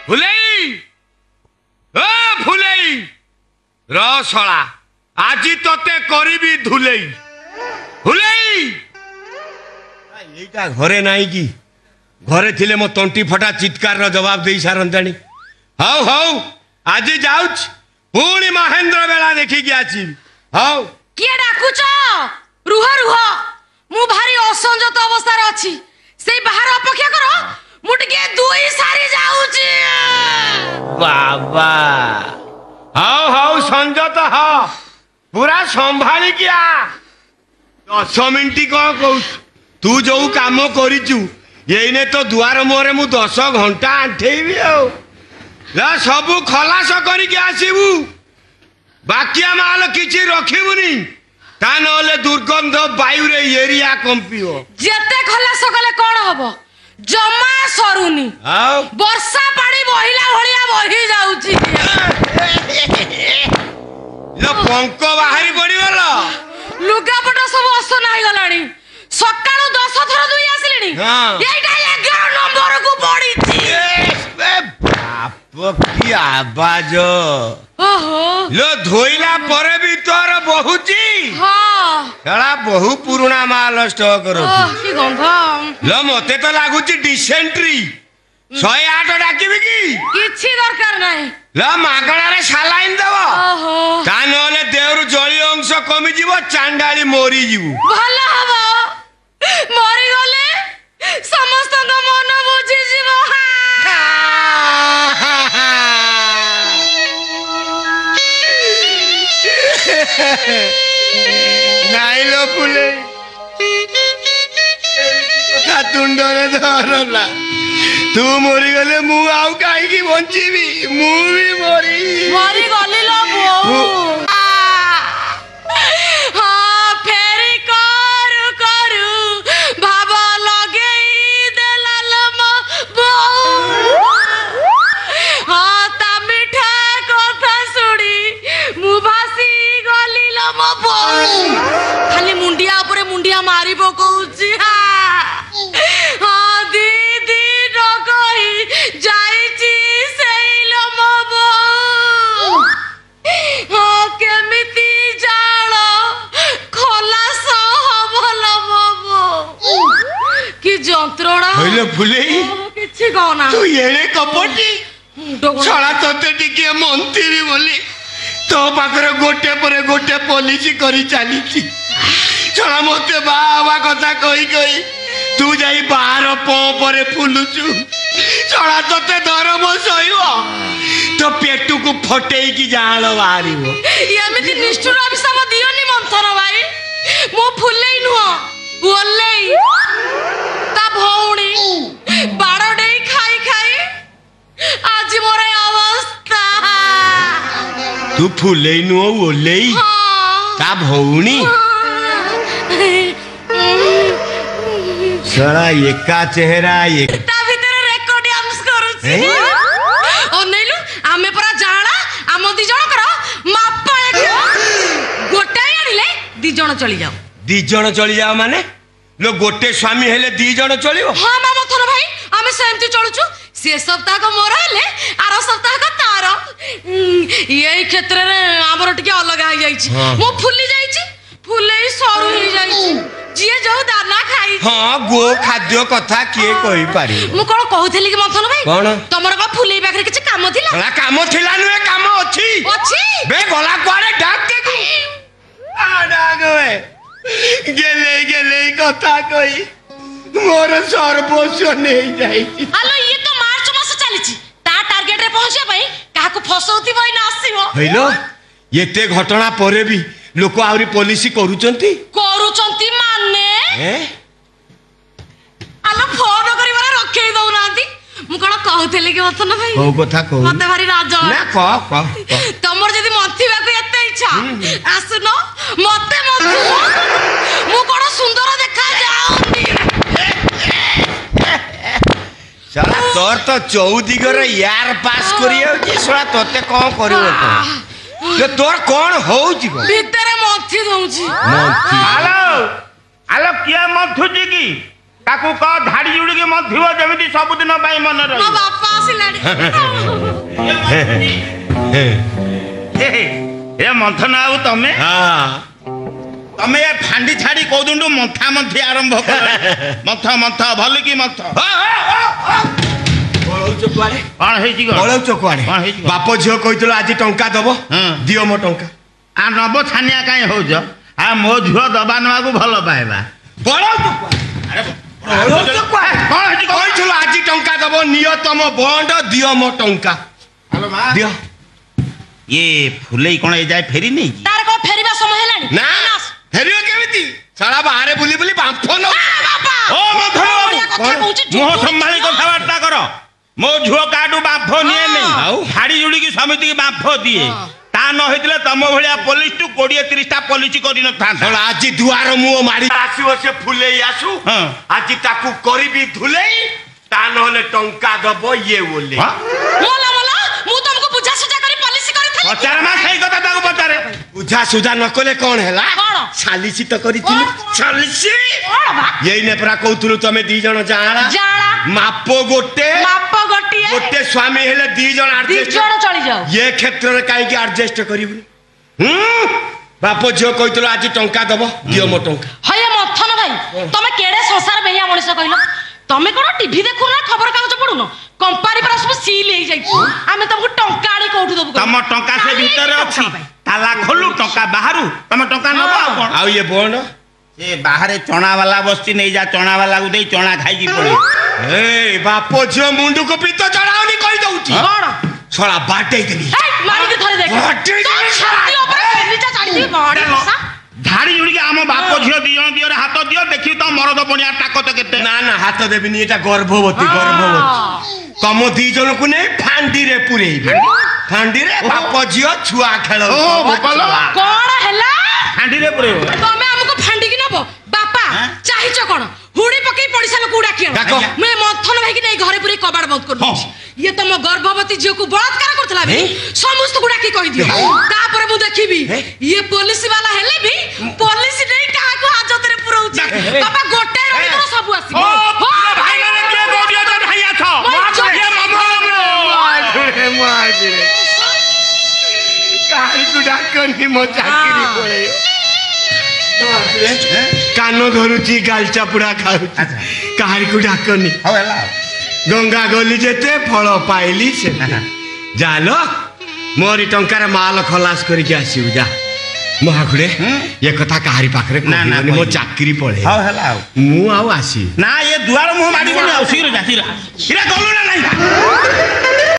फुलेई ओ फुलेई रसला आज तोते करीबी धुलेई फुलेई एटा घरे नाई की घरे थिले मो तंटी फटा चित्कार रो जवाब दे सारंतानी हाउ हाउ आज जाउच पुणी महेंद्र बेला देखी कि आछि हाउ किए डाकुच रुह रुह मु भारी असंजत अवस्था रे अछि से बाहर अपेक्षा करो मु टिके दुई सारी जाउची बाबा हाउ हाउ संजत ह पूरा संभाली किया 10 मिनिट कौन कहू तू जो काम करिचु येने तो दुआर मोरे मु 10 घंटा आंठेबी आ सबू खलास करके आसबू बाकिया माल किछि रखिबुनी ता नले दुर्गंध वायु रे एरिया कंपियो जेते खलास कले कोन हबो जमा सरुनी वर्षा पानी बहिला भलिया बही जाउची लो पंक बाहरी पड़ीगला लुगापटा सब असन आइ गलानी सकाळो 10 थर दुई आसिलेनी एटा 11 नंबर को पड़ीची बाप की आवाज ओहो लो धोइला परे भी तोर बहुची हां एला बहु पुराना माल स्टॉक करो की गंध लो मते तो लागुची डिसेंट्री 108 डाकिबी की किछि दरकार नाही लो मागणा रे सालाइन देबो ओहो ता नले देवरु जली अंश कमी जीवो चांडाली मोरी जीवु भला हबो मरि गले समस्त का मन बुझी जीवो नाई लो फुले कथा तुंडरे धरला तू मरी गले मु आउ काई की बंचीबी मु भी मरी गली लो बो हां फेरी करू बाबा लगेई देलाल म बो हां ता मिठा कथा सुड़ी मु भासी गली लो म बो खाली मुंडिया ऊपर मुंडिया मारी पकोउची हां दीदी रगई जाईची सेई लो म बो हां केमिति जाळो खलास हबलो म बो की जंत्रणा होइले फुलेई किछि कहना तू येले कपटी छळा तते टिके मंत्री बोली तो पाखरे गोटे परे गोटे पॉलिसी करी चालीची छळा मते बाबा कथा कहि कहि तू जाई बाहर परे फुलुचु छळा तते धर्म सहिबो तो पेटू को फटेई की जाळ बाहरिबो एमिति निष्ठुर अभिशाप दियोनी मंथन भाई मो फुलेई नुह ओलेई ता भौणी बाड़डे खाई खाई आज मोरे अवस्था तू फुलेई नु ओलेई ता भौणी सड़ा एका चेहरा एक ता भीतर रेकर्ड डांस करूची ओनेलु आमे परा जाळा आम दी जण कर मापा एक गोटे आनिले दी जण चली जाओ दी जण चली जाओ माने लो गोटे स्वामी हेले दी जण चलियो हां मामा थोर भाई आमे सेमती चलुचु से सप्ताह को मोर हेले आरो सप्ताह को तार ये क्षेत्र रे हमर टिके अलग आ जाई छी मो फुली जाई छी फुलेई सरू ही जाई छी जिए जो दाना खाई हां गो खाद्य कथा किए कहि पारी मु कोन कहउथली कि मंथन भाई कोन तमर का फुलेई पाखरे किछ काम थिला होला काम थिला नुए काम अछि बे गला कुआडे डाक दे तू आ डाक वे गेले कथा कहि मोर सर्वस्व नहीं जाई हेलो ये तो मार्च मास चली छी ता टारगेट रे पहुंचे भाई काहा को फसौती भाई ना आसीबो हेलो येते घटना परे भी लोक आउरी पॉलिसी करूचंती माने आलो फोन करिवार रखे दउ नांती मु कोन कहउथली कि मथन भाई को कथा कहू मते भारी राज ना क तमर जदी मंथिबा को एते इच्छा आसुनो मते मु कोन सुंदर देखा जाउनी साला तोर तो चौदिगर यार पास करियो कि साला तोते कोन करिवो तो तोर कोन होउची को भीतर मंथि दउची मंथि आलो किया मथुची की ताकू क धाड़ी जुड़ी के मथिबो जेमिति सब दिन बाई मन रही बापा ଆସିଲାଣି ଏ ମନ୍ଥନ ଆଉ ତମେ ତମେ ଏ ଫାଣ୍ଡି ଛାଡି କୋଉଦିନଠୁ ମନ୍ଥା ମନ୍ଥି ଆରମ୍ଭ କର ମନ୍ଥ ମନ୍ଥ ଭଲ କି ମନ୍ଥ କଣ ହେଇଛି ବାପ ଝିଅ କହିଥିଲ ଆଜି ଟଙ୍କା ଦବ ଦିଅ ମୋ ଟଙ୍କା ଆ ନବ ଛାନିଆ କାଇଁ ହଉଛ ଆ ମୋ ଝିଅ ଦବା ନେବାକୁ ଭଲ ପାଇବା କହିଥିଲ ଆଜି ଟଙ୍କା ଦବ ନିଅ ତମ ବଣ୍ଡ ଦିଅ ମୋ ଟଙ୍କା ଦିଅ ଇଏ ଫୁଲେଇ କଣ ଏ ଯାଏ ଫେରି ନେଇ ତାର କଣ ଫେରିବା ସମୟ ହେଲାଣି ନା ଫେରିବ କେମିତି ସାରା ବାହାରେ ବୁଲି ବୁଲି ବାମ୍ଫ ନଉ ମୁହଁ ସମ୍ଭାଳି କଥାବାର୍ତ୍ତା କର ମୋ ଝିଅ କାଠୁ ବାମ୍ଫ ନିଏ ନେଇ ଧାଡ଼ି ଯୋଡ଼ିକି ସମିତିକି ବାମ୍ଫ ଦିଏ ତା ନ ହେଇଥିଲେ ତମ ଭଳିଆ ପୋଲିସ ଟୁ 20-30ଟା ପୋଲିସ କରିନଥାନ୍ତା ଆଜି ଦୁଆର ମୁହଁ ମାଡ଼ି ଆସିବ ସେ ଫୁଲେଇ ଆସୁ ଆଜି ତାକୁ କରିବି ଧୁଲେଇ ତା ନହେଲେ ଟଙ୍କା ଦବ ଇଏ ବୋଲି ମୁଁ ତମକୁ ବୁଝାସୁଝା କରି ପଲିସି କରିଥିଲି ପଚାରେ ମା ସେଇ କଥା ତାକୁ ପଚାରେ ବୁଝାସୁଝା ନ କଲେ କଣ ହେଲା ସାଲିସି ତ କରିଥିଲି ସାଲିସି ଏଇନେ ପରା କହୁଥିଲୁ ତମେ ଦି ଜଣ ଜାଣା ମାପ ଗୋଟିଏ ଗୋଟେ ସ୍ୱାମୀ ହେଲେ ଦି ଜଣ ଚଳିଯାଉ ଏ କ୍ଷେତ୍ରରେ କାହିଁକି ଆଡଜଷ୍ଟ କରିବୁନି ବାପ ଝିଅ କହିଥିଲ ଆଜି ଟଙ୍କା ଦବ ଦିଅ ମୋ ଟଙ୍କା ହଏ ମଥନ ଭାଇ ତମେ କେଡେ ସଂସାର ବେହିଆ ମଣିଷ କହିଲ ତମେ କଣ ଟିଭି ଦେଖୁନ ଖବର କାଗଜ ପଢୁନ कंपनी पर सब सील हे जाई आमे तुमको टंका आनी कोठु दबु तम टंका से भीतर अछि ताला खोलु टंका बाहरु तम टंका नबो आ कोन आ ये बोंड से बाहर चना वाला बस्ती नहीं जा चना वाला को दे चना खाई की पड़े ए बापो झियो मुंडू को पीतो चढ़ावनी कहि दउची कोन छोड़ा बाटे देली ए मारी के धरे देख बाटे छाती ऊपर नीचे चढ़ी दी बड़ी सा धाड़ी जुड़ी के आम बाप झियो दी जण दियो रे हाथ दियो देखि तो मरद बनिया ताकत केते ना ना हाथ देबिनी एटा गर्भवती तम दी जन को नहीं फांडी रे पुरेइबे फांडी रे बाप झियो छुआ खेल ओ गोपाल कोन हैला फांडी रे पुरेइबो तमे हमको फांडी की नबो बापा चाहिचो कोन हुडी पकई पड़िसा लोक उडा कियो मैं मंथन भाई की नहीं घरे पुरे कबाड़ बंद कर दूची ये तम गर्भवती झियो को बलात्कार करथला बे समस्त गुडा की कहि दियो तापर मु देखिबी ये पुलिस वाला हेले भी पुलिस नहीं कहा को हाजत रे पुरौची बापा गोटे रही तो सब आसी ओ भाई माने के गोडियो तो भाई आछो ये मार रे काहे गुडा कनी मो चाकरी पड़े कानो धरुची गाल चापुड़ा खाऊ काहे को डाकनी हवेला गंगा गली जेते फल पाइली से जालो मोरी टंकार माल खलास करके आसीउ जा महाखुड़े ये कथा काहारी पाखरे कहनी मो चाकरी पड़े हवेला मु आउ आसी ना ये दुआर मुंह माडी कोनी आउ शीघ्र जा शीघ्र गलु ना नहीं